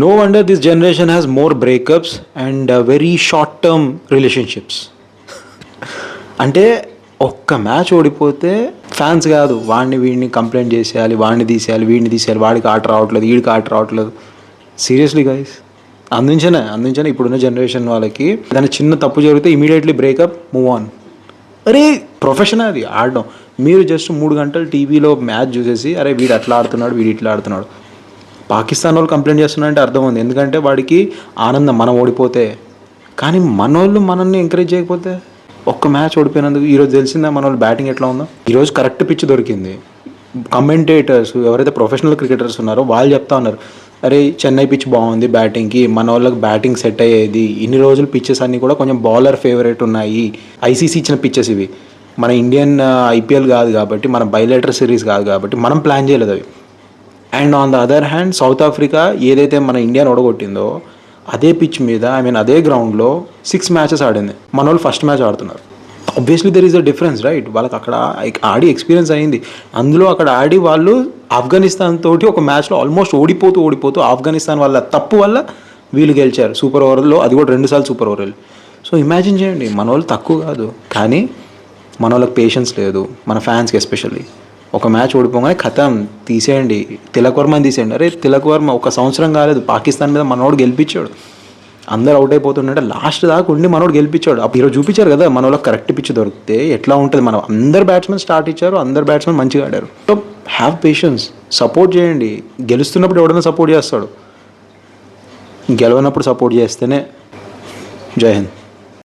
No wonder this generation has more breakups and very short term relationships. అంటే ఒక్క match ఓడిపోతే fans కాదు వాడిని వీడిని కంప్లైంట్ చేసేయాలి, వాడిని తీసేయాలి, వీడిని తీసేయాలి, వాడికి ఆట రావట్లేదు, వీడికి ఆట రావట్లేదు. సీరియస్లీ గైస్, అందించనే ఇప్పుడున్న జనరేషన్ వాళ్ళకి దాని చిన్న తప్పు జరిగితే ఇమీడియట్లీ బ్రేకప్, మూవ్ ఆన్. అరే ప్రొఫెషన్ అది ఆడడం. మీరు జస్ట్ 3 గంటలు టీవీలో మ్యాచ్ చూసేసి అరే వీడు అట్లా ఆడుతున్నాడు, వీడు ఇట్లా ఆడుతున్నాడు, పాకిస్తాన్ వాళ్ళు కంప్లైంట్ చేస్తున్నారంటే అర్థం ఉంది. ఎందుకంటే వాడికి ఆనందం మనం ఓడిపోతే. కానీ మనోళ్ళు మనల్ని ఎంకరేజ్ చేయకపోతే, ఒక్క మ్యాచ్ ఓడిపోయినందుకు ఈరోజు తెలిసిందా మన వాళ్ళు బ్యాటింగ్ ఎట్లా ఉందో. ఈరోజు కరెక్ట్ పిచ్ దొరికింది. కమెంటేటర్స్ ఎవరైతే ప్రొఫెషనల్ క్రికెటర్స్ ఉన్నారో వాళ్ళు చెప్తా ఉన్నారు, అరే చెన్నై పిచ్ బాగుంది బ్యాటింగ్కి, మన వాళ్ళకి బ్యాటింగ్ సెట్ అయ్యేది. ఇన్ని రోజులు పిచ్చెస్ అన్నీ కూడా కొంచెం బౌలర్ ఫేవరెట్ ఉన్నాయి. ఐసీసీ ఇచ్చిన పిచ్చెస్ ఇవి, మన ఇండియన్ ఐపీఎల్ కాదు కాబట్టి, మన బైలేటర్ సిరీస్ కాదు కాబట్టి మనం ప్లాన్ చేయలేదు అవి. And on the other hand south Africa ఏదైతే మన ఇండియాని ఓడగొట్టిందో అదే పిచ్ మీద, అదే గ్రౌండ్లో 6 మ్యాచెస్ ఆడింది. మన వాళ్ళు ఫస్ట్ మ్యాచ్ ఆడుతున్నారు. Obviously there is a difference right. వాళ్ళకి అక్కడ ఆడి ఎక్స్పీరియన్స్ అయింది. అందులో అక్కడ ఆడి వాళ్ళు ఆఫ్ఘనిస్తాన్ తోటి ఒక మ్యాచ్లో ఆల్మోస్ట్ ఓడిపోతూ ఆఫ్ఘనిస్తాన్ వాళ్ళ తప్పు వల్ల వీళ్ళు గెలిచారు సూపర్ ఓవర్లో, అది కూడా 2 సార్లు సూపర్ ఓవర్లు. సో ఇమాజిన్ చేయండి, మన వాళ్ళు తక్కువ కాదు, కానీ మన వాళ్ళకి పేషెన్స్ లేదు, మన ఫ్యాన్స్కి ఎస్పెషల్లీ. ఒక మ్యాచ్ ఓడిపోగానే ఖతం తీసేయండి, తిలక్ వర్మని తీసేయండి. అరే తిలక్ వర్మ 1 సంవత్సరం కాలేదు పాకిస్తాన్ మీద మనోడు గెలిపించాడు. అందరు అవుట్ అయిపోతుంటే లాస్ట్ దాకా ఉండి మనోడు గెలిపించాడు. అప్పుడు ఈరోజు చూపించారు కదా మన వాళ్ళకి కరెక్ట్ పిచ్ దొరికితే ఎట్లా ఉంటుంది. మనం అందరు బ్యాట్స్మెన్ స్టార్ట్ ఇచ్చారు, అందరు బ్యాట్స్మెన్ మంచిగా ఆడారు. సో హ్యావ్ పేషెన్స్, సపోర్ట్ చేయండి. గెలుస్తున్నప్పుడు ఎవడైనా సపోర్ట్ చేస్తాడు, గెలవనప్పుడు సపోర్ట్ చేస్తేనే. జై హింద్.